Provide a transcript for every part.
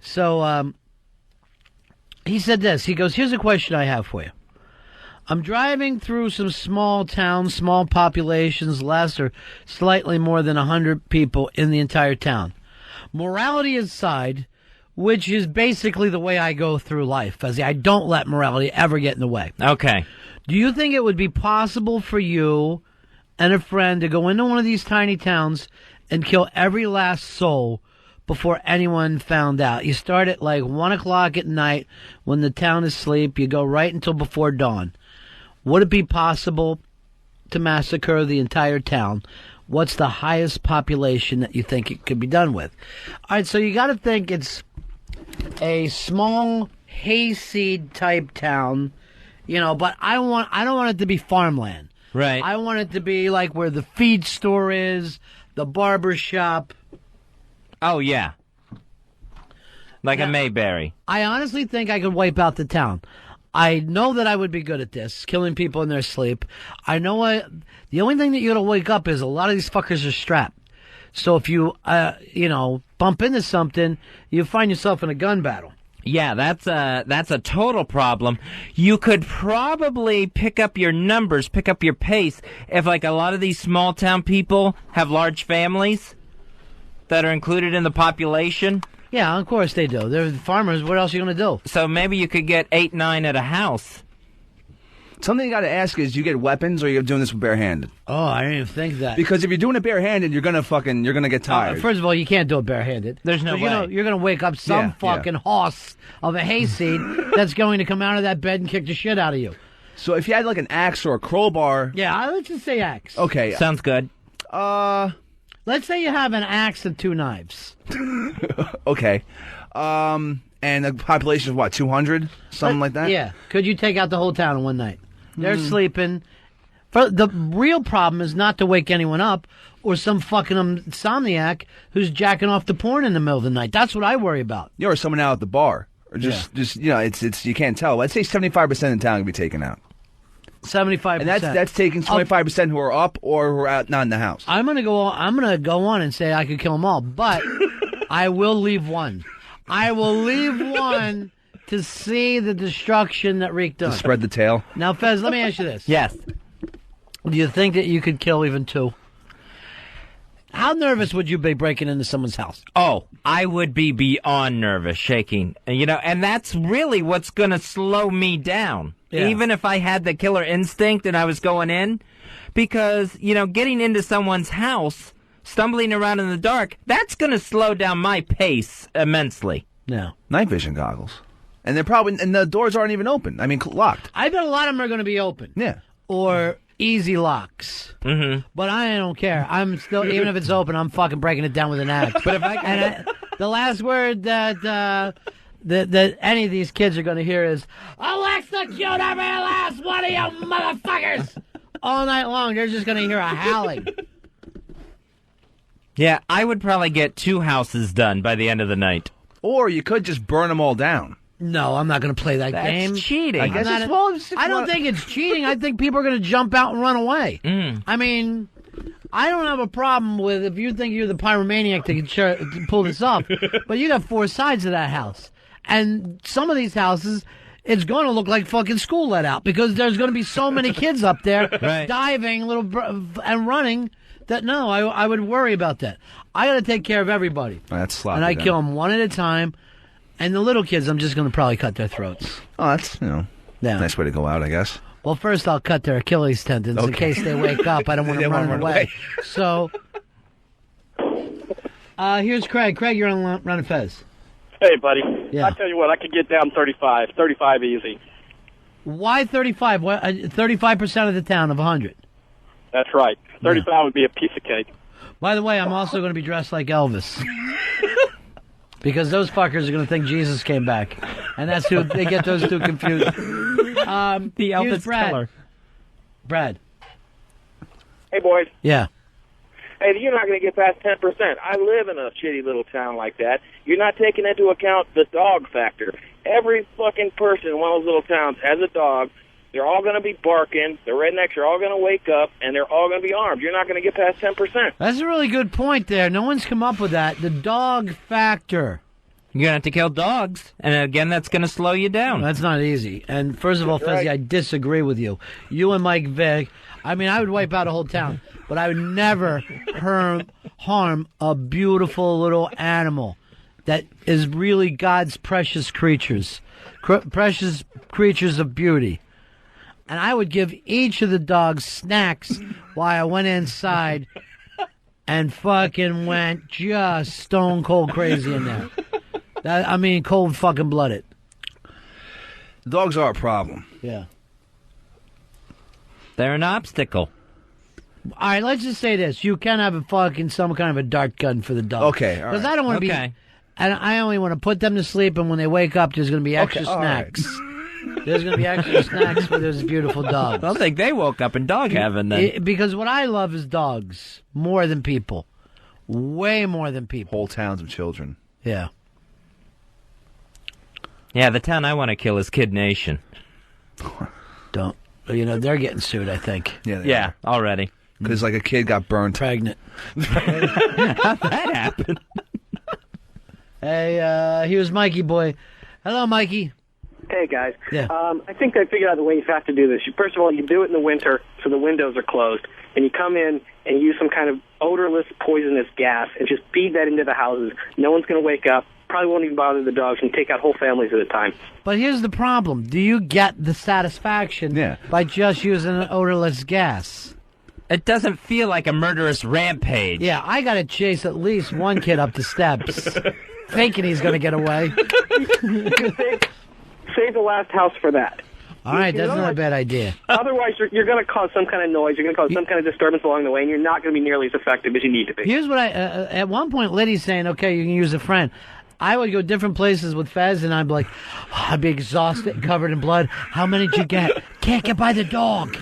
So he said this. He goes, here's a question I have for you. I'm driving through some small towns, small populations, less or slightly more than 100 people in the entire town. Morality aside, which is basically the way I go through life, Fezzy. I don't let morality ever get in the way. Okay. Do you think it would be possible for you and a friend to go into one of these tiny towns and kill every last soul before anyone found out? You start at like 1 o'clock at night when the town is asleep. You go right until before dawn. Would it be possible to massacre the entire town? What's the highest population that you think it could be done with? All right, so you got to think it's a small hayseed type town, but I don't want it to be farmland. Right. I want it to be like where the feed store is, the barber shop. Oh, yeah. Like a Mayberry. I honestly think I could wipe out the town. I know that I would be good at this, killing people in their sleep. I know the only thing that you're going to wake up is a lot of these fuckers are strapped. So if you, bump into something, you find yourself in a gun battle. Yeah, that's a total problem. You could probably pick up your numbers, pick up your pace, if like a lot of these small town people have large families that are included in the population. Yeah, of course they do. They're farmers. What else are you going to do? So maybe you could get 8, 9 at a house. Something you got to ask is, you get weapons or you're doing this barehanded? Oh, I didn't even think that. Because if you're doing it barehanded, you're gonna get tired. First of all, you can't do it barehanded. There's no way. You're gonna wake up some fucking hoss of a hayseed that's going to come out of that bed and kick the shit out of you. So if you had like an axe or a crowbar. Yeah, let's just say axe. Okay. Sounds good. Let's say you have an axe and 2 knives. Okay. And the population is what, 200? Something like that? Yeah. Could you take out the whole town in one night? They're sleeping. The real problem is not to wake anyone up or some fucking insomniac who's jacking off the porn in the middle of the night. That's what I worry about. Or someone out at the bar. Or just it's you can't tell. I'd say 75% of the town can be taken out. 75%. And that's taking 25% who are up or who are out, not in the house. I'm gonna go on and say I could kill them all, but I will leave one. I will leave one to see the destruction that wreaked on. To spread the tail. Now, Fez, let me ask you this. Yes. Do you think that you could kill even 2? How nervous would you be breaking into someone's house? Oh, I would be beyond nervous, shaking. And that's really what's going to slow me down. Yeah. Even if I had the killer instinct and I was going in. Because, getting into someone's house, stumbling around in the dark, that's going to slow down my pace immensely. No. Night vision goggles. And the doors aren't even open. I mean, locked. I bet a lot of them are going to be open. Yeah. Or easy locks. Mm-hmm. But I don't care. I'm still, even if it's open, I'm fucking breaking it down with an axe. But if the last word that any of these kids are going to hear is, Alexa, shoot every last one of you motherfuckers! All night long, they're just going to hear a howling. Yeah, I would probably get 2 houses done by the end of the night. Or you could just burn them all down. No, I'm not going to play that game. That's cheating. I guess I don't think it's cheating. I think people are going to jump out and run away. I mean, I don't have a problem with if you think you're the pyromaniac to pull this off. But you got 4 sides of that house. And some of these houses, it's going to look like fucking school let out because there's going to be so many kids up there diving and running that, no, I would worry about that. I got to take care of everybody. That's sloppy. And I kill them one at a time. And the little kids, I'm just going to probably cut their throats. Oh, that's, nice way to go out, I guess. Well, first I'll cut their Achilles tendons in case they wake up. I don't want them running away. So, here's Craig. Craig, you're on Ron and Fez. Hey, buddy. Yeah. I tell you what, I could get down 35. 35 easy. Why 35? 35% of the town of 100. That's right. 35 would be a piece of cake. By the way, I'm also going to be dressed like Elvis. Because those fuckers are going to think Jesus came back. And that's who they get those two confused. The Elvis killer. Brad. Hey, boys. Yeah. Hey, you're not going to get past 10%. I live in a shitty little town like that. You're not taking into account the dog factor. Every fucking person in one of those little towns has a dog. They're all going to be barking. The rednecks are all going to wake up, and they're all going to be armed. You're not going to get past 10%. That's a really good point there. No one's come up with that. The dog factor. You're going to have to kill dogs. And again, that's going to slow you down. That's not easy. And first of all, Fezzi, I disagree with you. You and Mike Vick, I mean, I would wipe out a whole town, but I would never harm a beautiful little animal that is really God's precious creatures. Precious creatures of beauty. And I would give each of the dogs snacks while I went inside and fucking went just stone cold crazy in there. Cold fucking blooded. Dogs are a problem. Yeah. They're an obstacle. All right, let's just say this. You can have some kind of a dart gun for the dog. Okay, all right. Because I don't want to be... And I only want to put them to sleep, and when they wake up, there's going to be extra snacks. Right. There's going to be extra snacks for those beautiful dogs. I don't think they woke up in dog heaven then. Because what I love is dogs more than people. Way more than people. Whole towns of children. Yeah. Yeah, the town I want to kill is Kid Nation. Don't. They're getting sued, I think. Yeah, already. Because like a kid got burned. Pregnant. How'd that happen? Hey, here's Mikey boy. Hello, Mikey. Hey, guys. Yeah. I think I figured out the way you have to do this. First of all, you do it in the winter so the windows are closed, and you come in and use some kind of odorless, poisonous gas and just feed that into the houses. No one's going to wake up. Probably won't even bother the dogs and take out whole families at a time. But here's the problem. Do you get the satisfaction by just using an odorless gas? It doesn't feel like a murderous rampage. Yeah, I got to chase at least one kid up the steps, thinking he's going to get away. Save the last house for that. All right, that's not a bad idea. Otherwise, you're going to cause some kind of noise. You're going to cause some kind of disturbance along the way, and you're not going to be nearly as effective as you need to be. Here's what at one point, Liddy's saying, okay, you can use a friend. I would go different places with Fez, and I'd be like, I'd be exhausted, covered in blood. How many did you get? Can't get by the dog.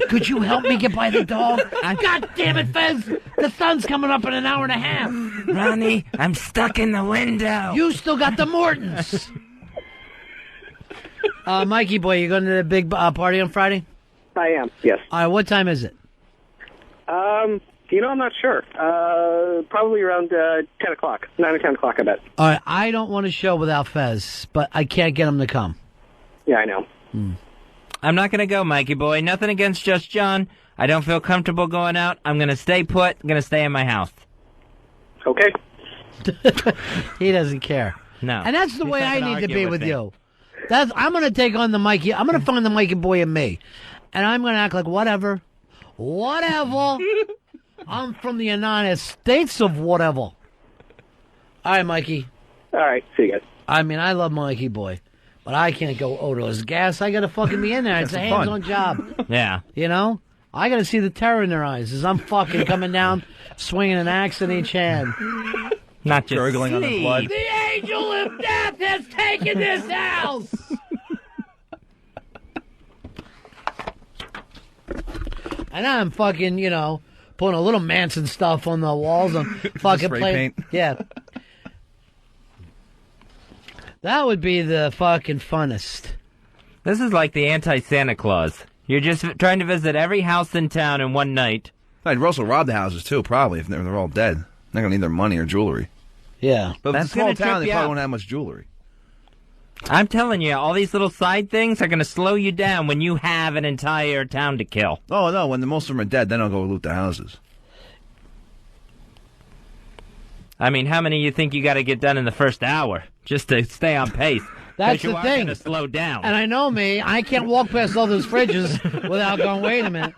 Could you help me get by the dog? God damn it, Fez! The sun's coming up in an hour and a half. Ronnie, I'm stuck in the window. You still got the Mortons. Mikey boy, you going to the big party on Friday? I am, yes. All right, what time is it? I'm not sure. Probably around 10 o'clock. 9 or 10 o'clock, I bet. All right, I don't want to show without Fez, but I can't get him to come. Yeah, I know. I'm not going to go, Mikey boy. Nothing against Just John. I don't feel comfortable going out. I'm going to stay put. I'm going to stay in my house. Okay. He doesn't care. No. And that's the way I need to be with you. I'm going to take on the Mikey. I'm going to find the Mikey boy in me. And I'm going to act like whatever. Whatever. I'm from the United States of whatever. All right, Mikey. All right. See you guys. I mean, I love Mikey boy. But I can't go odorless gas. I got to fucking be in there. It's a hands-on job. Yeah. I got to see the terror in their eyes as I'm fucking coming down, swinging an axe in each hand. Not just gurgling on the blood. The angel of death has taken this house! And I'm fucking, putting a little Manson stuff on the walls and fucking playing. Yeah. That would be the fucking funnest. This is like the anti-Santa Claus. You're just trying to visit every house in town in one night. I'd also rob the houses, too, probably, if they're all dead. They're going to need their money or jewelry. Yeah. But if it's a small gonna town, trip they you probably out. won't have much jewelry. I'm telling you, all these little side things are going to slow you down when you have an entire town to kill. Oh, no, when most of them are dead, then I'll go loot the houses. I mean, how many you think you got to get done in the first hour just to stay on pace? That's you the are thing. going to slow down. And I know me, I can't walk past all those fridges without going, wait a minute.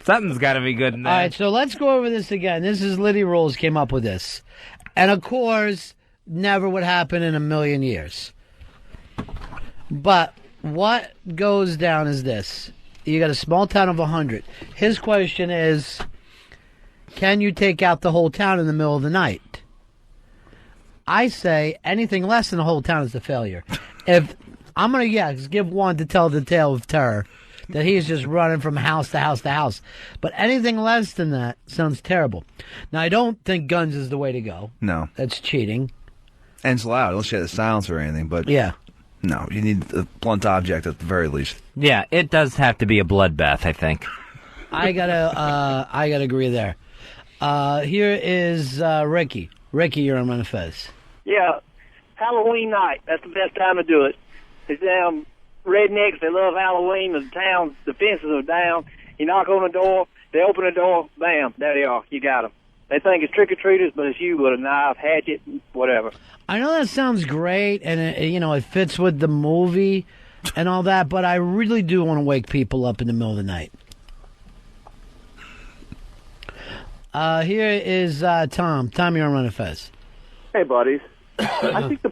Something's got to be good in there. All right, so let's go over this again. This is Liddy Rolls came up with this. And, of course, never would happen in a million years. But what goes down is this. You got a small town of 100. His question is, can you take out the whole town in the middle of the night? I say anything less than the whole town is a failure. If I'm going to, give one to tell the tale of terror, that he's just running from house to house to house. But anything less than that sounds terrible. Now, I don't think guns is the way to go. No. That's cheating. And it's loud, unless you have a silencer or anything, but... Yeah. No, you need a blunt object at the very least. Yeah, it does have to be a bloodbath, I think. I gotta agree there. Here is Ricky. Ricky, you're on Ron and Fez. Yeah, Halloween night. That's the best time to do it. These damn rednecks, they love Halloween. The fences are down. You knock on the door, they open the door, bam, there they are. You got them. They think it's trick-or-treaters, but it's you with a knife, hatchet, whatever. I know that sounds great, and it fits with the movie and all that, but I really do want to wake people up in the middle of the night. Here is Tom. Tom, you're on Ron and Fez. Hey, buddies. I think the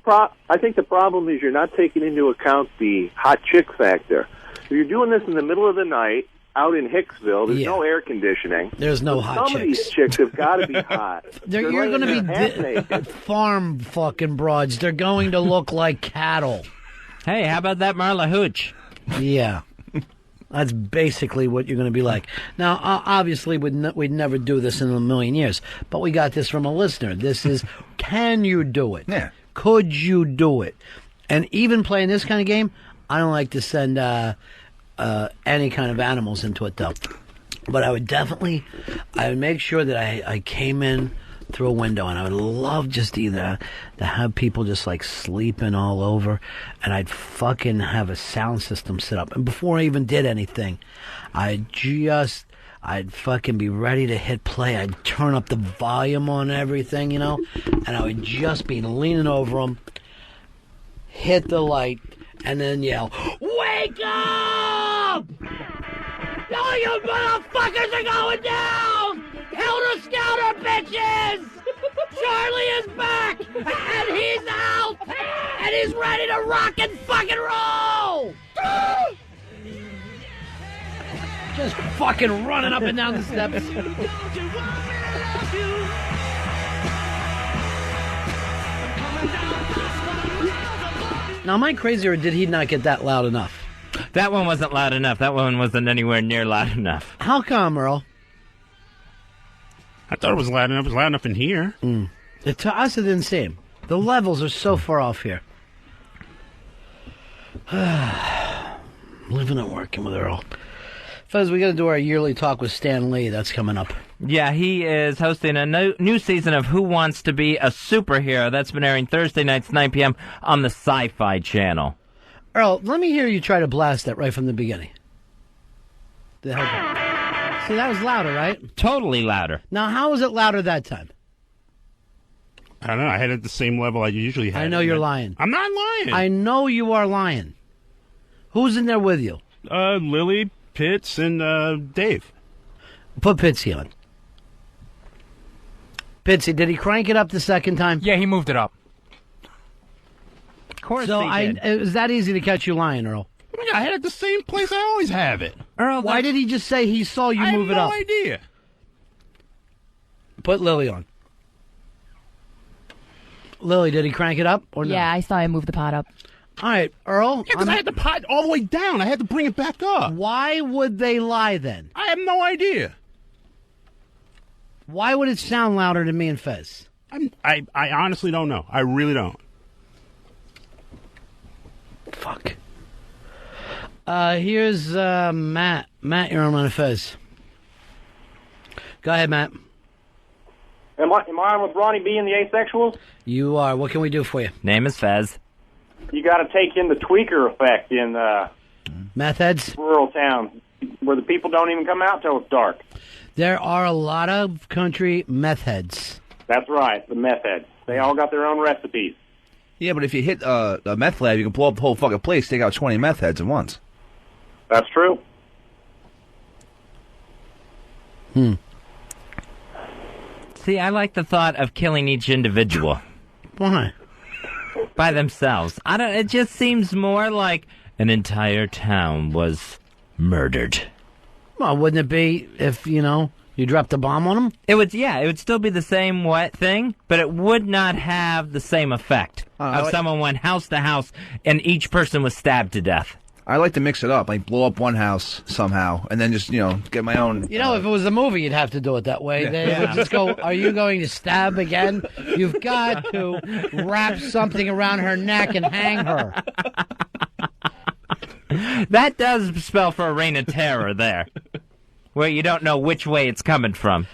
problem is you're not taking into account the hot chick factor. If you're doing this in the middle of the night out in Hicksville, there's no air conditioning. There's no hot chicks. Some of these chicks have got to be hot. You're going to be farm fucking broads. They're going to look like cattle. Hey, how about that Marla Hooch? Yeah. That's basically what you're going to be like. Now, obviously, we'd never do this in a million years, but we got this from a listener. This is, can you do it? Yeah. Could you do it? And even playing this kind of game, I don't like to send any kind of animals into it, though. But I would make sure that I came in through a window, and I would love just either to have people just like sleeping all over, and I'd fucking have a sound system set up. And before I even did anything, I'd fucking be ready to hit play. I'd turn up the volume on everything, and I would just be leaning over them, hit the light, and then yell, "Wake up! All you motherfuckers are going down! Helter Skelter, bitches! Charlie is back! And he's out! And he's ready to rock and fucking roll! Just fucking running up and down the steps. Now, am I crazy, or did he not get that loud enough? That one wasn't loud enough. That one wasn't anywhere near loud enough. How come, Earl? I thought it was loud enough. It was loud enough in here. To us, it didn't seem. The levels are so far off here. Living and working with Earl. Fez, we got to do our yearly talk with Stan Lee. That's coming up. Yeah, he is hosting a new season of Who Wants to Be a Superhero. That's been airing Thursday nights, 9 p.m. on the Sci-Fi Channel. Earl, let me hear you try to blast that right from the beginning. See, that was louder, right? Totally louder. Now, how was it louder that time? I don't know. I had it at the same level I usually had. I know you're lying. I'm not lying. I know you are lying. Who's in there with you? Lily, Pitts, and Dave. Put Pitsy on. Pitsy, did he crank it up the second time? Yeah, he moved it up. Of course so he did. It was that easy to catch you lying, Earl. I had it at the same place I always have it. Earl, why did he just say he saw you move it up? I have no idea. Put Lily on. Lily, did he crank it up or no? Yeah, I saw him move the pot up. All right, Earl. Yeah, because I had the pot all the way down. I had to bring it back up. Why would they lie then? I have no idea. Why would it sound louder to me and Fez? I honestly don't know. I really don't. Fuck. Here's Matt. Matt, you're on Fez. Go ahead, Matt. Am I on with Ronnie B and the Asexuals? You are. What can we do for you? Name is Fez. You got to take in the tweaker effect in meth heads? Rural towns, where the people don't even come out till it's dark. There are a lot of country meth heads. That's right, the meth heads. They all got their own recipes. Yeah, but if you hit a meth lab, you can blow up the whole fucking place, take out 20 meth heads at once. That's true. See, I like the thought of killing each individual. Why? By themselves. It just seems more like an entire town was murdered. Well, wouldn't it be if, you dropped a bomb on them? It would still be the same thing, but it would not have the same effect of someone went house to house and each person was stabbed to death. I like to mix it up. Like blow up one house somehow, and then just get my own. If it was a movie, you'd have to do it that way. They would just go, "Are you going to stab again? You've got to wrap something around her neck and hang her." That does spell for a reign of terror there, where you don't know which way it's coming from.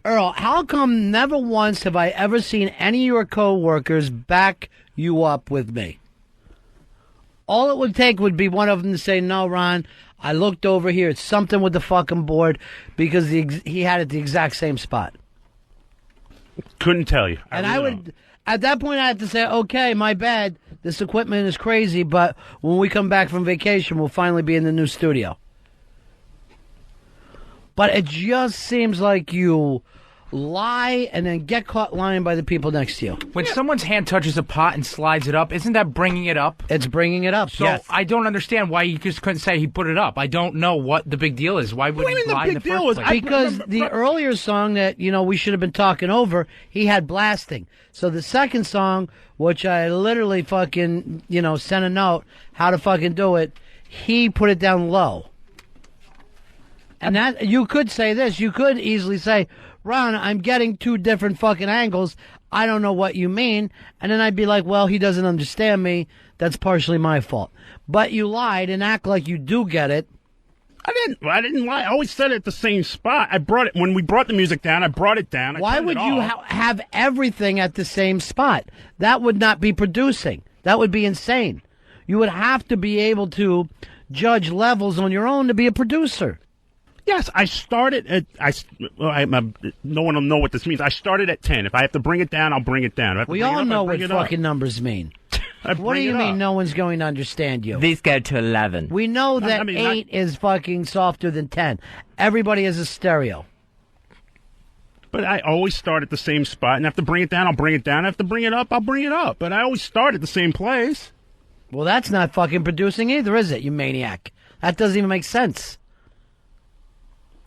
Earl, how come never once have I ever seen any of your co-workers back you up with me? All it would take would be one of them to say, no, Ron, I looked over here. It's something with the fucking board because he had it the exact same spot. Couldn't tell you. I would, at that point, I had to say, okay, my bad. This equipment is crazy, but when we come back from vacation, we'll finally be in the new studio. But it just seems like you lie and then get caught lying by the people next to you. When someone's hand touches a pot and slides it up, isn't that bringing it up? It's bringing it up, So yes. I don't understand why you just couldn't say he put it up. I don't know what the big deal is. Why would he lie in the first place? Because the earlier song that, we should have been talking over, he had blasting. So the second song, which I literally fucking, sent a note how to fucking do it, he put it down low. And that, you could say this, you could easily say, Ron, I'm getting two different fucking angles. I don't know what you mean. And then I'd be like, well, he doesn't understand me. That's partially my fault. But you lied and act like you do get it. I didn't lie. I always said it at the same spot. I brought it when we brought the music down. I brought it down. Why would you have everything at the same spot? That would not be producing. That would be insane. You would have to be able to judge levels on your own to be a producer. Yes, I started at. No one will know what this means. I started at 10. If I have to bring it down, I'll bring it down. We all know what fucking numbers mean. What do you mean no one's going to understand you? These go to 11. We know that 8 is fucking softer than 10. Everybody has a stereo. But I always start at the same spot, and if I have to bring it down, I'll bring it down. If I have to bring it up, I'll bring it up. But I always start at the same place. Well, that's not fucking producing either, is it, you maniac? That doesn't even make sense.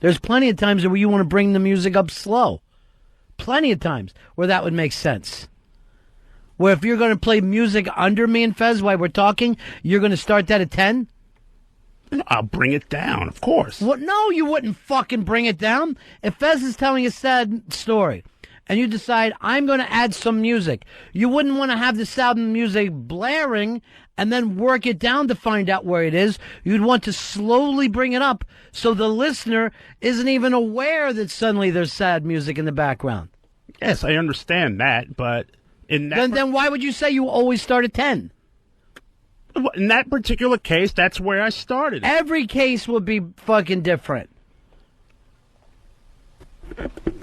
There's plenty of times where you want to bring the music up slow. Plenty of times where that would make sense. Where if you're going to play music under me and Fez while we're talking, you're going to start that at 10? I'll bring it down, of course. What? No, you wouldn't fucking bring it down. If Fez is telling a sad story and you decide, I'm going to add some music, you wouldn't want to have the sound of music blaring and then work it down to find out where it is. You'd want to slowly bring it up so the listener isn't even aware that suddenly there's sad music in the background. Yes, I understand that, but in that then why would you say you always start at 10? In that particular case, that's where I started. Every case would be fucking different.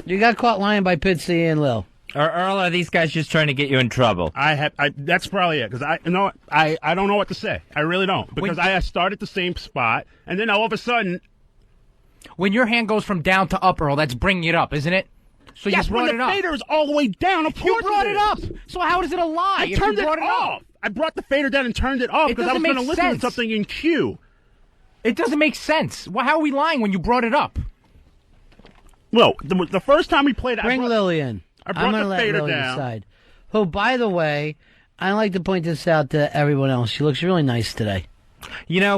You got caught lying by Pitsy and Lil. Or Earl, are these guys just trying to get you in trouble? That's probably it, because I don't know what to say. I really don't, because I start at the same spot, and then all of a sudden, when your hand goes from down to up, Earl, that's bringing it up, isn't it? So yes, you brought when it up. the fader is all the way down, of course you brought it it up. is. So how is it a lie? I turned it off. I brought the fader down and turned it off because I was going to listen to something in cue. It doesn't make sense. Well, how are we lying when you brought it up? Well, the first time we played it, Bring Lily in. I brought the fader down. Decide. Who, by the way, I like to point this out to everyone else. She looks really nice today.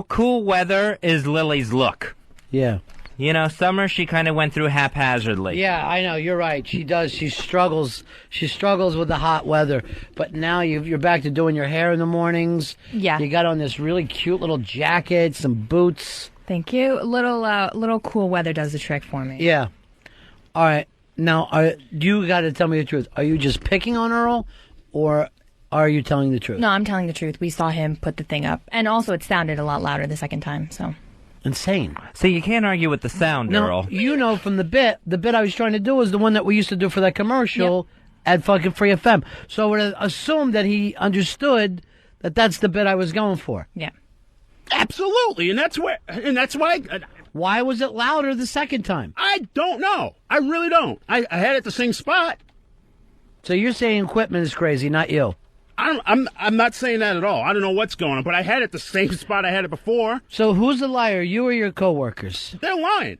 Cool weather is Lily's look. Yeah. Summer, she kind of went through haphazardly. Yeah, I know. You're right. She does. She struggles. She struggles with the hot weather. But now you're back to doing your hair in the mornings. Yeah. You got on this really cute little jacket, some boots. Thank you. Little cool weather does the trick for me. Yeah. All right. Now, you got to tell me the truth. Are you just picking on Earl, or are you telling the truth? No, I'm telling the truth. We saw him put the thing up. And also, it sounded a lot louder the second time, so... Insane. So you can't argue with the sound, Earl. From the bit I was trying to do was the one that we used to do for that commercial at fucking Free FM. So I would assume that he understood that that's the bit I was going for. Yeah. Absolutely, and that's why. Why was it louder the second time? I don't know. I really don't. I had it at the same spot. So you're saying equipment is crazy, not you? I'm not saying that at all. I don't know what's going on, but I had it the same spot I had it before. So who's the liar, you or your coworkers? They're lying.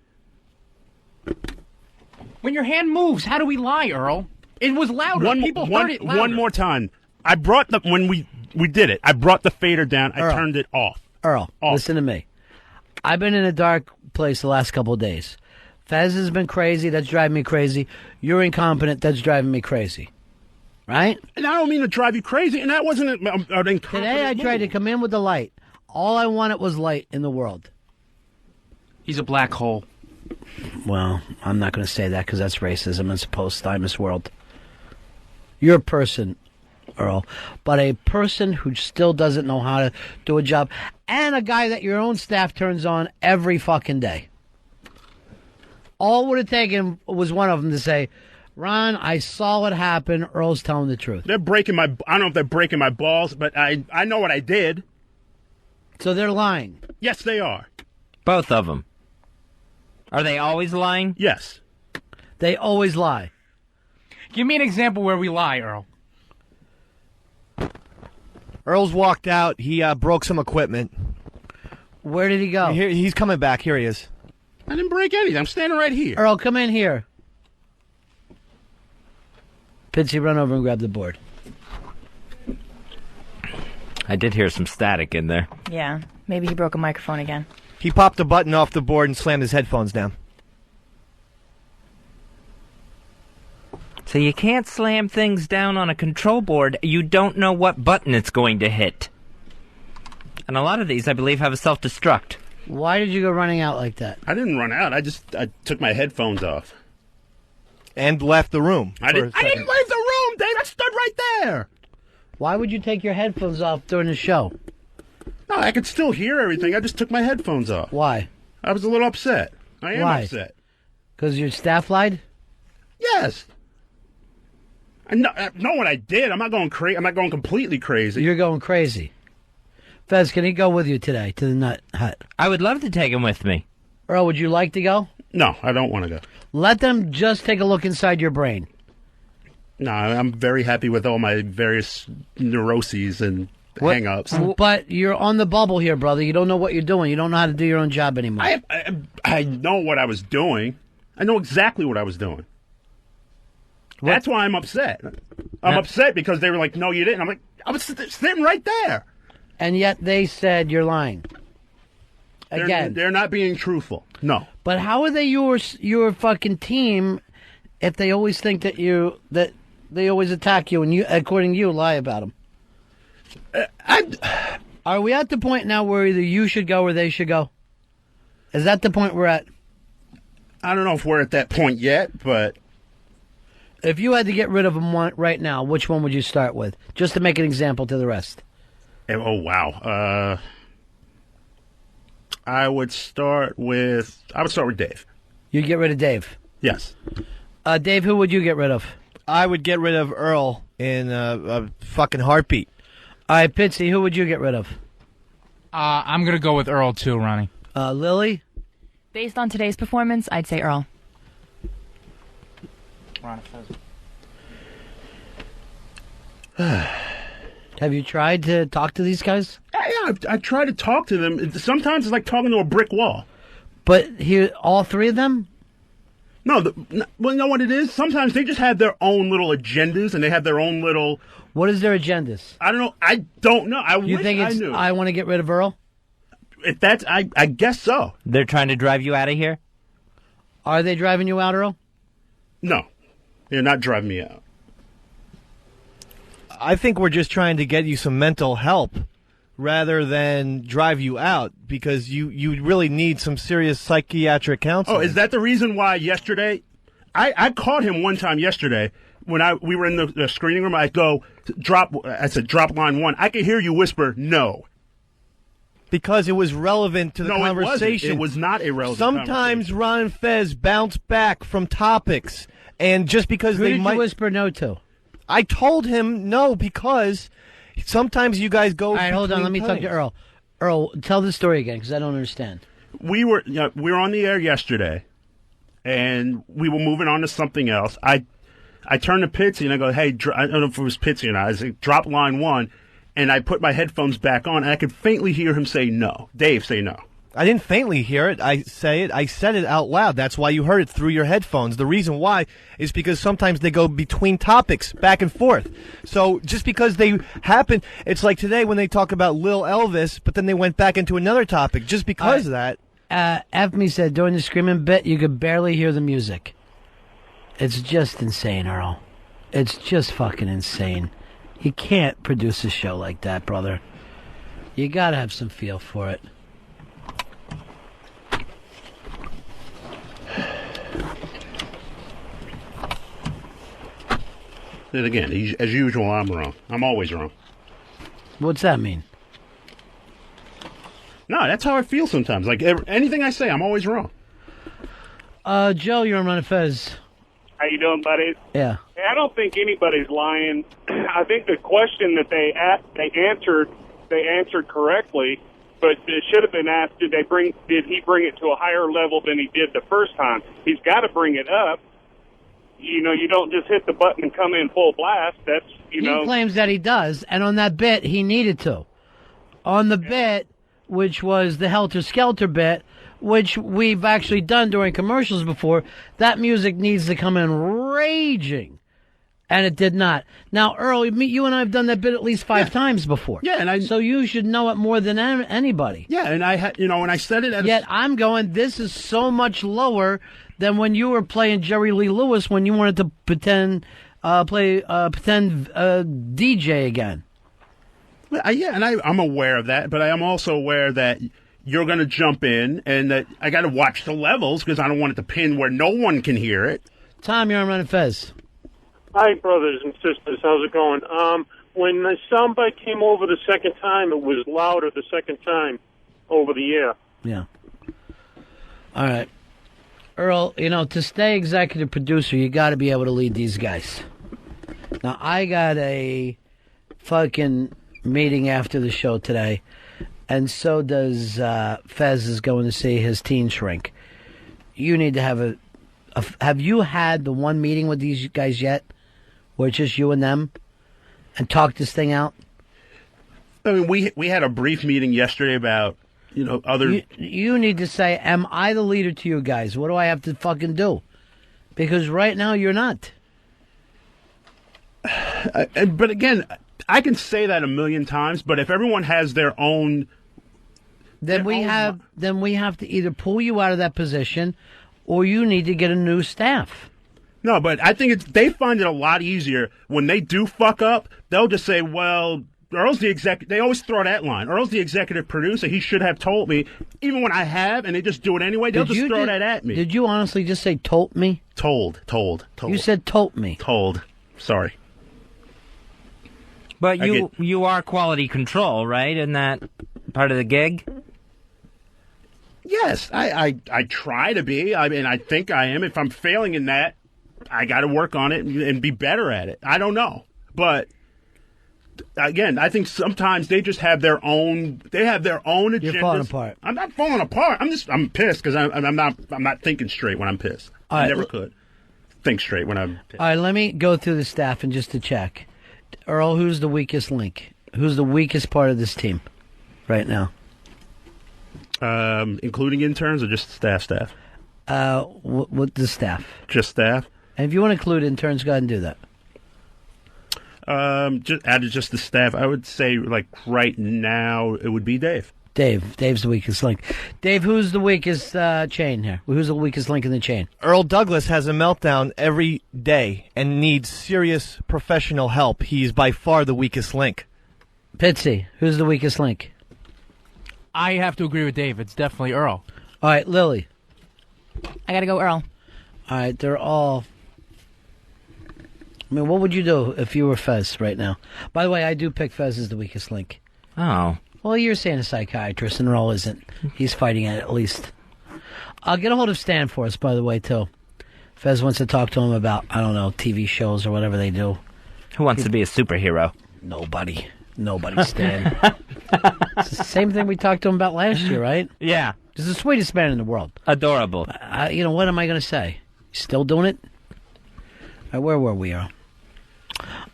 When your hand moves, how do we lie, Earl? It was louder. People heard it louder. One more time. I brought when we did it, I brought the fader down. I turned it off. Earl, listen to me. I've been in a dark place the last couple of days. Fez has been crazy. That's driving me crazy. You're incompetent. That's driving me crazy. Right? And I don't mean to drive you crazy, and that wasn't an incompetent Today I tried to come in with the light. All I wanted was light in the world. He's a black hole. Well, I'm not going to say that because that's racism. It's a post-Thymus world. You're a person, Earl, but a person who still doesn't know how to do a job, and a guy that your own staff turns on every fucking day. All it would have taken was one of them to say, Ron, I saw what happened. Earl's telling the truth. They're breaking my... I don't know if they're breaking my balls, but I know what I did. So they're lying? Yes, they are. Both of them. Are they always lying? Yes. They always lie. Give me an example where we lie, Earl. Earl's walked out. He broke some equipment. Where did he go? He's coming back. Here he is. I didn't break anything. I'm standing right here. Earl, come in here. Pitsy, run over and grab the board. I did hear some static in there. Yeah, maybe he broke a microphone again. He popped a button off the board and slammed his headphones down. So you can't slam things down on a control board. You don't know what button it's going to hit. And a lot of these, I believe, have a self-destruct. Why did you go running out like that? I didn't run out. I took my headphones off. And left the room. I didn't leave the room, Dave. I stood right there. Why would you take your headphones off during the show? No, I could still hear everything. I just took my headphones off. Why? I was a little upset. I am upset. Because your staff lied? Yes. I know what I did. I'm not going crazy. I'm not going completely crazy. You're going crazy. Fez, can he go with you today to the Nut Hut? I would love to take him with me. Earl, would you like to go? No, I don't want to go. Let them just take a look inside your brain. No, I'm very happy with all my various neuroses and hang-ups. But you're on the bubble here, brother. You don't know what you're doing. You don't know how to do your own job anymore. I know what I was doing. I know exactly what I was doing. That's why I'm upset. I'm upset because they were like, no, you didn't. I'm like, I was sitting right there. And yet they said you're lying. Again. They're not being truthful. No. But how are they your fucking team if they always think that they always attack you and you, according to you, lie about them? Are we at the point now where either you should go or they should go? Is that the point we're at? I don't know if we're at that point yet, but... If you had to get rid of them right now, which one would you start with? Just to make an example to the rest. Oh, wow. I would start with Dave. You'd get rid of Dave? Yes. Dave, who would you get rid of? I would get rid of Earl in a fucking heartbeat. All right, Pitsy, who would you get rid of? I'm going to go with Earl, too, Ronnie. Lily? Based on today's performance, I'd say Earl. Ron and Fez. Have you tried to talk to these guys? Yeah, I try to talk to them. Sometimes it's like talking to a brick wall. But here, all three of them? No, well, you know what it is? Sometimes they just have their own little agendas, and they have their own little... What is their agendas? I don't know. I don't know. You think it's, I knew. I want to get rid of Earl? If that's, I guess so. They're trying to drive you out of here? Are they driving you out, Earl? No. They're not driving me out. I think we're just trying to get you some mental help rather than drive you out because you really need some serious psychiatric counseling. Oh, is that the reason why yesterday? I caught him one time yesterday when we were in the screening room. I said, drop line one. I could hear you whisper, no. Because it was relevant to the conversation. It was not irrelevant. Sometimes Ron and Fez bounce back from topics, and just because Who they did might you whisper no to? I told him no because sometimes you guys go. All right, hold on. Let me talk to Earl. Earl, tell the story again because I don't understand. We were on the air yesterday, and we were moving on to something else. I turned to Pitsy and I go, "Hey, I don't know if it was Pitsy or not." I said, "Drop line one," and I put my headphones back on, and I could faintly hear him say no. Dave say no. I didn't faintly hear it. I said it out loud. That's why you heard it through your headphones. The reason why is because sometimes they go between topics, back and forth. So just because they happen, it's like today when they talk about Lil Elvis, but then they went back into another topic. Just because of that. F me said during the screaming bit, you could barely hear the music. It's just insane, Earl. It's just fucking insane. You can't produce a show like that, brother. You gotta have some feel for it. Then again, as usual, I'm wrong. I'm always wrong. What's that mean? No, that's how I feel sometimes. Like, anything I say, I'm always wrong. Joe, you're on Ron and Fez. How you doing, buddy? Yeah. Hey, I don't think anybody's lying. I think the question that they answered correctly, but it should have been asked: Did he bring it to a higher level than he did the first time? He's got to bring it up. You know, you don't just hit the button and come in full blast. That's He claims that he does, and on that bit, he needed to. On the bit, which was the Helter Skelter bit, which we've actually done during commercials before, that music needs to come in raging. And it did not. Now, Earl, you and I have done that bit at least 5 times before. Yeah, so you should know it more than anybody. Yeah, and I had, when I said it, yet I'm going. This is so much lower than when you were playing Jerry Lee Lewis when you wanted to pretend DJ again. Yeah, and I'm aware of that, but I am also aware that you're going to jump in, and that I got to watch the levels because I don't want it to pin where no one can hear it. Tom, you're on Ron and Fez. Hi, brothers and sisters. How's it going? When the soundbite came over the second time, it was louder the second time over the air. Yeah. All right. Earl, to stay executive producer, you got to be able to lead these guys. Now, I got a fucking meeting after the show today, and so does Fez is going to see his teen shrink. You need to have have you had the one meeting with these guys yet? Where it's just you and them, and talk this thing out? I mean, we had a brief meeting yesterday about, other... You need to say, am I the leader to you guys? What do I have to fucking do? Because right now, you're not. But again, I can say that a million times, but if everyone has their own... Then we have to either pull you out of that position, or you need to get a new staff. No, but I think they find it a lot easier when they do fuck up. They'll just say, well, Earl's the executive. They always throw that line. Earl's the executive producer. He should have told me. Even when I have, and they just do it anyway, they'll just throw that at me. Did you honestly just say told me? Told. You said told me. Told. Sorry. But you are quality control, right? Isn't that part of the gig? Yes, I try to be. I mean, I think I am. If I'm failing in that, I got to work on it and be better at it. I don't know. But, again, I think sometimes they just have their own agendas. You're falling apart. I'm not falling apart. I'm pissed because I'm not thinking straight when I'm pissed. I never could think straight when I'm pissed. All right, let me go through the staff and just to check. Earl, who's the weakest link? Who's the weakest part of this team right now? Including interns or just staff? What the staff? Just staff. And if you want to include interns, go ahead and do that. Just the staff. I would say, like, right now, it would be Dave. Dave's the weakest link. Dave, who's the weakest chain here? Who's the weakest link in the chain? Earl Douglas has a meltdown every day and needs serious professional help. He's by far the weakest link. Pitsy, who's the weakest link? I have to agree with Dave. It's definitely Earl. All right, Lily. I gotta go Earl. All right, they're all... I mean, what would you do if you were Fez right now? By the way, I do pick Fez as the weakest link. Oh. Well, you're saying a psychiatrist, and Earl isn't. He's fighting it, at least. I'll get a hold of Stan for us, by the way, too. Fez wants to talk to him about, I don't know, TV shows or whatever they do. Who wants to be a superhero? Nobody, Stan. It's the same thing we talked to him about last year, right? Yeah. He's the sweetest man in the world. Adorable. What am I going to say? Still doing it? Where were we, Earl?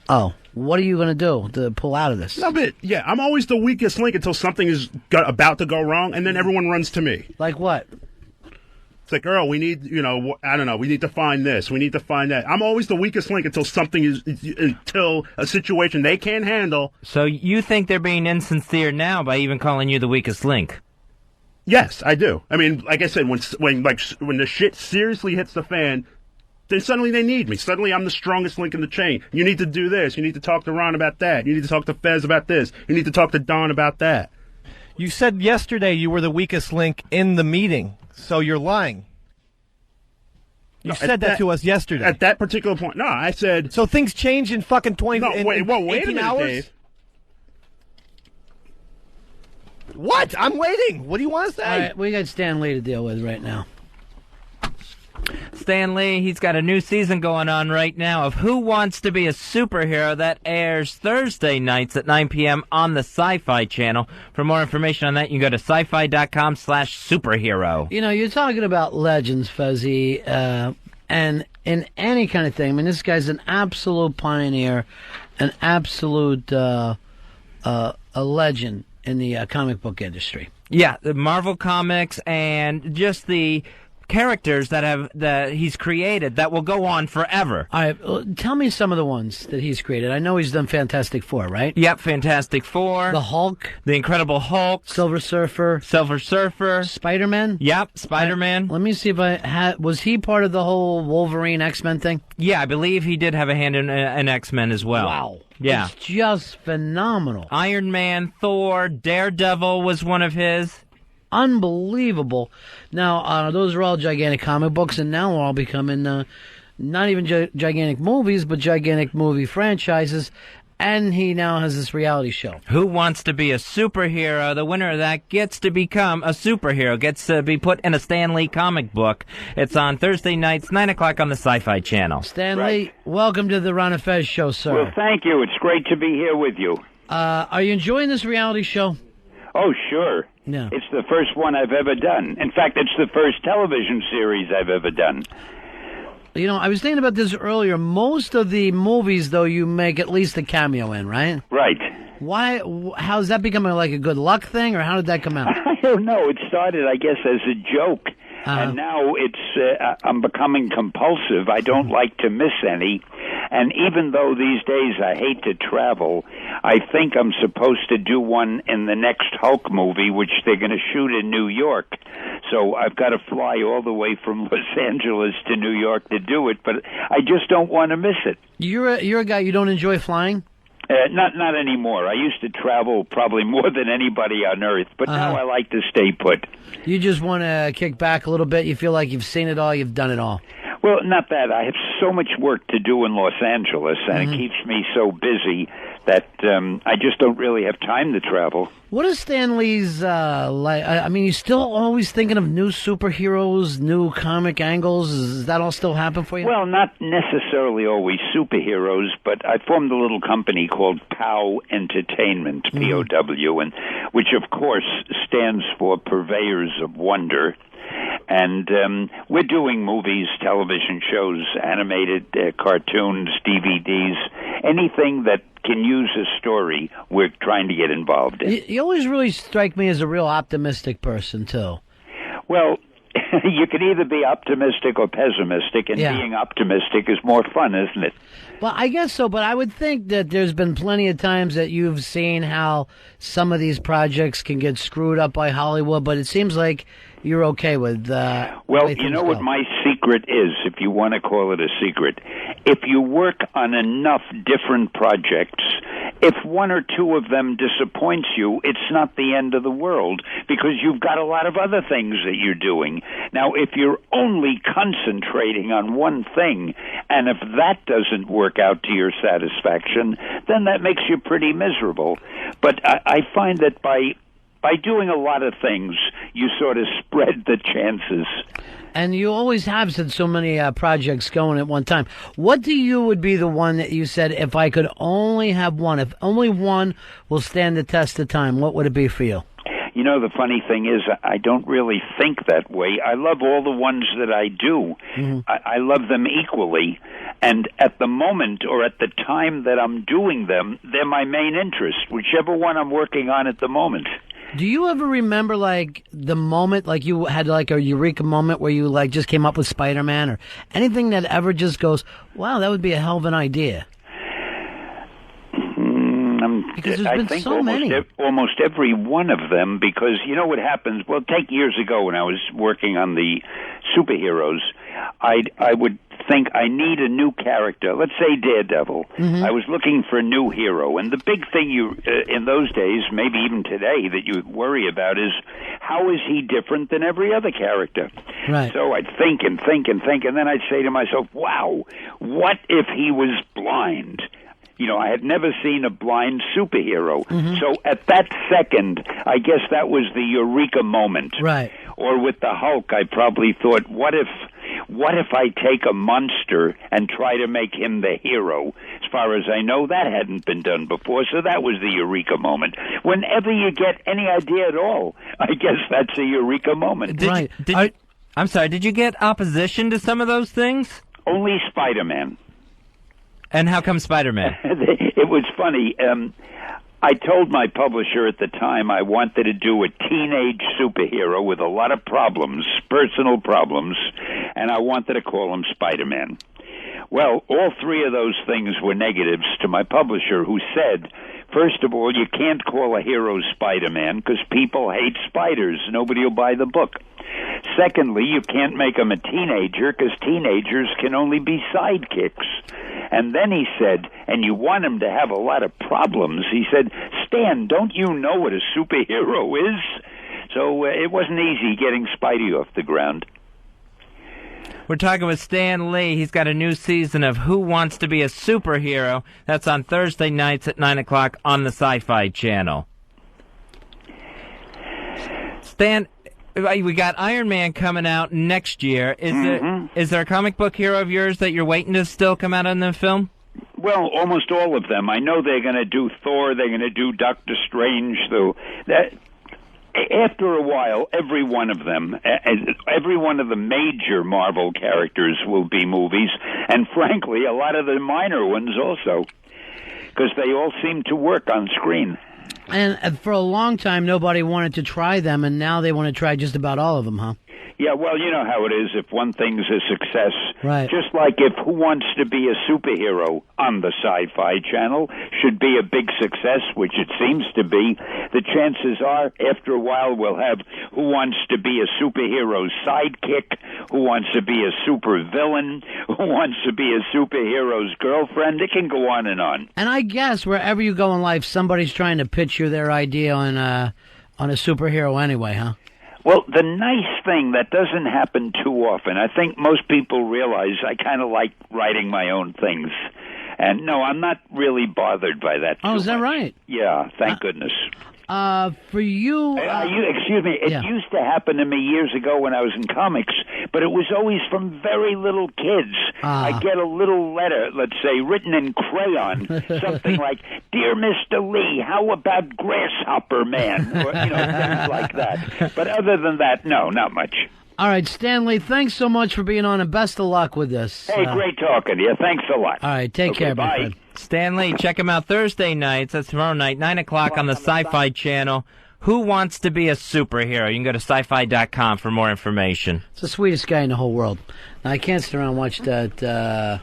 Oh, what are you going to do to pull out of this? No, but, yeah, I'm always the weakest link until something is about to go wrong, and then everyone runs to me. Like what? It's like, Earl, we need, I don't know, we need to find this, we need to find that. I'm always the weakest link until until a situation they can't handle. So you think they're being insincere now by even calling you the weakest link? Yes, I do. I mean, like I said, when the shit seriously hits the fan, then suddenly they need me. Suddenly I'm the strongest link in the chain. You need to do this. You need to talk to Ron about that. You need to talk to Fez about this. You need to talk to Don about that. You said yesterday you were the weakest link in the meeting, so you're lying. You said that to us yesterday. At that particular point. No, I said... So things change in fucking 20... No, wait a 18 minute, hours? Dave. What? I'm waiting. What do you want to say? All right, we got Stan Lee to deal with right now. Stan Lee, he's got a new season going on right now of Who Wants to Be a Superhero that airs Thursday nights at 9 p.m. on the Sci-Fi Channel. For more information on that, you can go to sci-fi.com/superhero. You know, you're talking about legends, Fuzzy, and in any kind of thing. I mean, this guy's an absolute pioneer, an absolute a legend in the comic book industry. Yeah, the Marvel Comics and just the characters that he's created that will go on forever. All right, tell me some of the ones that he's created. I know he's done Fantastic Four, right? Yep, Fantastic Four. The Hulk. The Incredible Hulk. Silver Surfer. Spider-Man. Yep, Spider-Man. Let me see if was he part of the whole Wolverine X-Men thing? Yeah, I believe he did have a hand in X-Men as well. Wow. Yeah. It's just phenomenal. Iron Man, Thor, Daredevil was one of his. Unbelievable. Now, those are all gigantic comic books, and now all becoming not even gigantic movies, but gigantic movie franchises. And he now has this reality show. Who Wants to Be a Superhero? The winner of that gets to become a superhero, gets to be put in a Stan Lee comic book. It's on Thursday nights, 9 o'clock on the Sci-Fi Channel. Stan Lee, welcome to the Ron and Fez show, sir. Well, thank you. It's great to be here with you. Are you enjoying this reality show? Oh, sure. Yeah. It's the first one I've ever done. In fact, it's the first television series I've ever done. You know, I was thinking about this earlier. Most of the movies, though, you make at least a cameo in, right? Right. Why? How's that becoming like a good luck thing, or how did that come out? I don't know. It started, I guess, as a joke. And now I'm becoming compulsive. I don't like to miss any. And even though these days I hate to travel, I think I'm supposed to do one in the next Hulk movie, which they're going to shoot in New York. So I've got to fly all the way from Los Angeles to New York to do it, but I just don't want to miss it. You're a guy, you don't enjoy flying? Not anymore. I used to travel probably more than anybody on Earth, but now I like to stay put. You just want to kick back a little bit? You feel like you've seen it all, you've done it all? Well, not that. I have so much work to do in Los Angeles, and it keeps me so busy that I just don't really have time to travel. What is Stan Lee's like? I mean, he's still always thinking of new superheroes, new comic angles. Does that all still happen for you? Well, not necessarily always superheroes, but I formed a little company called POW Entertainment, P-O-W, and which, of course, stands for Purveyors of Wonder. And we're doing movies, television shows, animated cartoons, DVDs, anything that can use a story, we're trying to get involved in. You always really strike me as a real optimistic person, too. Well, you can either be optimistic or pessimistic, and being optimistic is more fun, isn't it? Well, I guess so, but I would think that there's been plenty of times that you've seen how some of these projects can get screwed up by Hollywood, but it seems like you're okay with well, you know what my secret is, if you want to call it a secret? If you work on enough different projects, if one or two of them disappoints you, it's not the end of the world, because you've got a lot of other things that you're doing. Now, if you're only concentrating on one thing, and if that doesn't work out to your satisfaction, then that makes you pretty miserable. But I find that by doing a lot of things, you sort of spread the chances. And you always have said so many projects going at one time. What do you would be the one that you said, if I could only have one, if only one will stand the test of time, what would it be for you? You know, the funny thing is, I don't really think that way. I love all the ones that I do. I love them equally. And at the moment, or at the time that I'm doing them, they're my main interest, whichever one I'm working on at the moment. Do you ever remember, like, the moment, like you had, like, a eureka moment where you, like, just came up with Spider-Man, or anything that ever just goes, wow, that would be a hell of an idea? Because there's been so many. Almost every one of them, because you know what happens? Well, take years ago when I was working on the superheroes, I would think I need a new character. Let's say Daredevil. I was looking for a new hero, and the big thing in those days, maybe even today, that you worry about is how is he different than every other character? Right. So I'd think and think and think, and then I'd say to myself, wow, what if he was blind? You know, I had never seen a blind superhero. So at that second, I guess that was the eureka moment. Right. Or with the Hulk, I probably thought, what if I take a monster and try to make him the hero? As far as I know, that hadn't been done before, so that was the eureka moment. Whenever you get any idea at all, I guess that's a eureka moment. I'm sorry, did you get opposition to some of those things? Only Spider-Man. And how come Spider-Man? It was funny. I told my publisher at the time I wanted to do a teenage superhero with a lot of problems, personal problems, and I wanted to call him Spider-Man. Well, all three of those things were negatives to my publisher, who said, first of all, you can't call a hero Spider-Man because people hate spiders. Nobody will buy the book. Secondly, you can't make him a teenager because teenagers can only be sidekicks. And then he said, and you want him to have a lot of problems. He said, Stan, don't you know what a superhero is? So it wasn't easy getting Spidey off the ground. We're talking with Stan Lee. He's got a new season of Who Wants to Be a Superhero. That's on Thursday nights at 9 o'clock on the Sci-Fi Channel. Stan, we got Iron Man coming out next year. Is there a comic book hero of yours that you're waiting to still come out in the film? Well, almost all of them. I know they're going to do Thor. They're going to do Doctor Strange. Though that after a while, every one of them, every one of the major Marvel characters will be movies, and frankly, a lot of the minor ones also, because they all seem to work on screen. And for a long time, nobody wanted to try them, and now they want to try just about all of them, huh? Yeah, well, you know how it is if one thing's a success. Right. Just like if Who Wants to Be a Superhero on the Sci-Fi Channel should be a big success, which it seems to be, the chances are after a while we'll have Who Wants to Be a Superhero's Sidekick, Who Wants to Be a Supervillain, Who Wants to Be a Superhero's Girlfriend. It can go on and on. And I guess wherever you go in life, somebody's trying to pitch you their idea on a superhero anyway, huh? Well, the nice thing that doesn't happen too often, I think most people realize I kind of like writing my own things. And no, I'm not really bothered by that. Oh, is that right? Yeah, thank goodness. For you... excuse me, it used to happen to me years ago when I was in comics, but it was always from very little kids. I get a little letter, let's say, written in crayon, something like, Dear Mr. Lee, how about Grasshopper Man? Or, things like that. But other than that, no, not much. All right, Stanley, thanks so much for being on, and best of luck with this. Hey, great talking to you. Thanks a lot. All right, take care, my friend. Stanley, check him out Thursday nights. That's tomorrow night, 9 o'clock on the Sci-Fi Channel. Who Wants to Be a Superhero? You can go to sci-fi.com for more information. It's the sweetest guy in the whole world. Now, I can't sit around and watch that,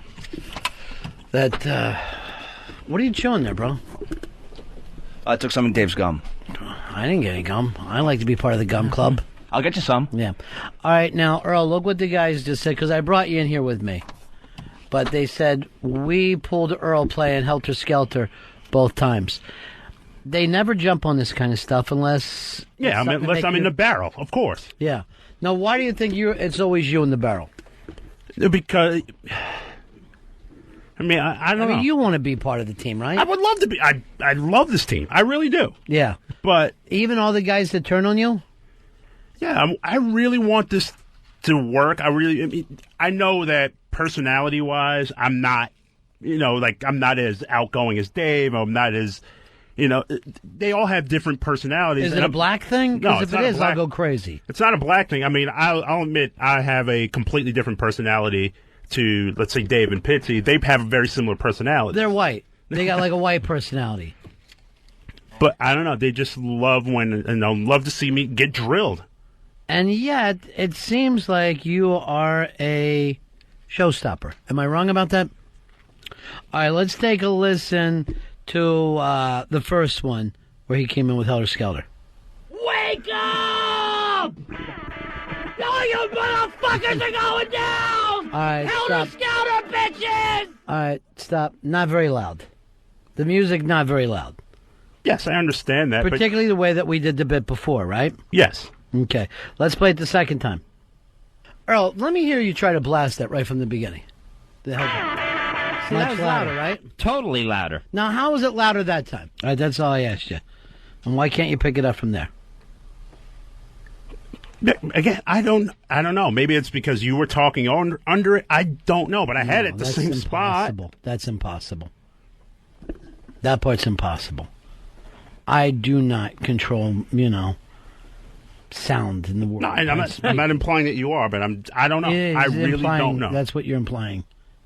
what are you chewing there, bro? I took some of Dave's gum. I didn't get any gum. I like to be part of the gum club. I'll get you some. Yeah. All right, now, Earl, look what the guys just said, because I brought you in here with me. But they said, we pulled Earl playing Helter Skelter both times. They never jump on this kind of stuff unless... Yeah, unless I'm in the barrel, of course. Yeah. Now, why do you think it's always you in the barrel? Because... I mean, I don't know. You want to be part of the team, right? I would love to be. I love this team. I really do. Yeah. But... Even all the guys that turn on you? Yeah, I really want this to work. I know that personality-wise, I'm not, I'm not as outgoing as Dave. I'm not as, they all have different personalities. Is it a black thing? Because if it is, I'll go crazy. It's not a black thing. I mean, I'll admit I have a completely different personality to, let's say, Dave and Pitsy. They have a very similar personality. They're white. They got like a white personality. But I don't know. They just love love to see me get drilled. And yet, it seems like you are a showstopper. Am I wrong about that? All right, let's take a listen to the first one where he came in with Helter Skelter. Wake up! All you motherfuckers are going down! All right, Helter Skelter, bitches! All right, stop. Not very loud. The music, not very loud. Yes, I understand that. Particularly the way that we did the bit before, right? Yes. Okay, let's play it the second time. Earl, let me hear you try to blast that right from the beginning. The hell, see, that was louder, right? Totally louder. Now, how was it louder that time? All right, that's all I asked you. And why can't you pick it up from there? Again, I don't know. Maybe it's because you were talking under it. I don't know, but I had it at the same spot. That's impossible. That part's impossible. I do not control, sound in the world. No, I'm not implying that you are, but I don't know. I really don't know. That's what you're implying.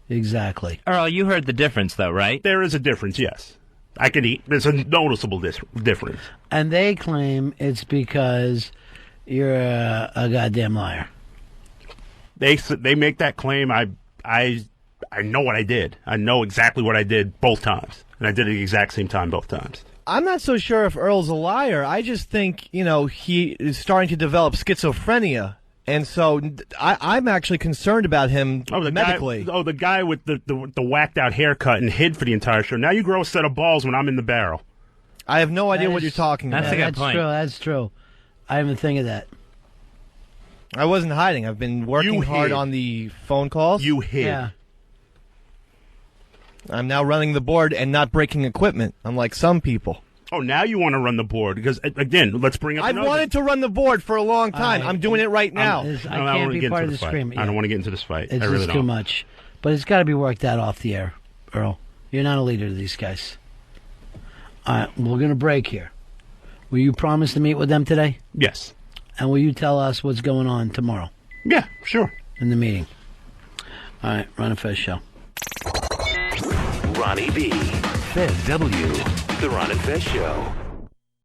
Exactly. Earl, you heard the difference, though, right? There is a difference, yes. I can eat. There's a noticeable difference. And they claim it's because you're a goddamn liar. They make that claim. I know what I did. I know exactly what I did both times, and I did it at the exact same time both times. I'm not so sure if Earl's a liar. I just think, he is starting to develop schizophrenia. And so I'm actually concerned about him medically. The guy with the whacked out haircut and hid for the entire show. Now you grow a set of balls when I'm in the barrel. I have no idea what you're talking about. That's a good point. That's true. I haven't think of that. I wasn't hiding. I've been working hard on the phone calls. You hid. Yeah. I'm now running the board and not breaking equipment, unlike some people. Oh, now you want to run the board because again, let's bring up. I've wanted to run the board for a long time. I'm doing it right now. I can't be part of this screaming. I don't want to get into this fight. It's I really just too much. But it's got to be worked out off the air, Earl. You're not a leader to these guys. All right, we're going to break here. Will you promise to meet with them today? Yes. And will you tell us what's going on tomorrow? Yeah, sure. In the meeting. All right, Ron and Fez Show. Ronnie B. Fez W. The Ron and Fez Show.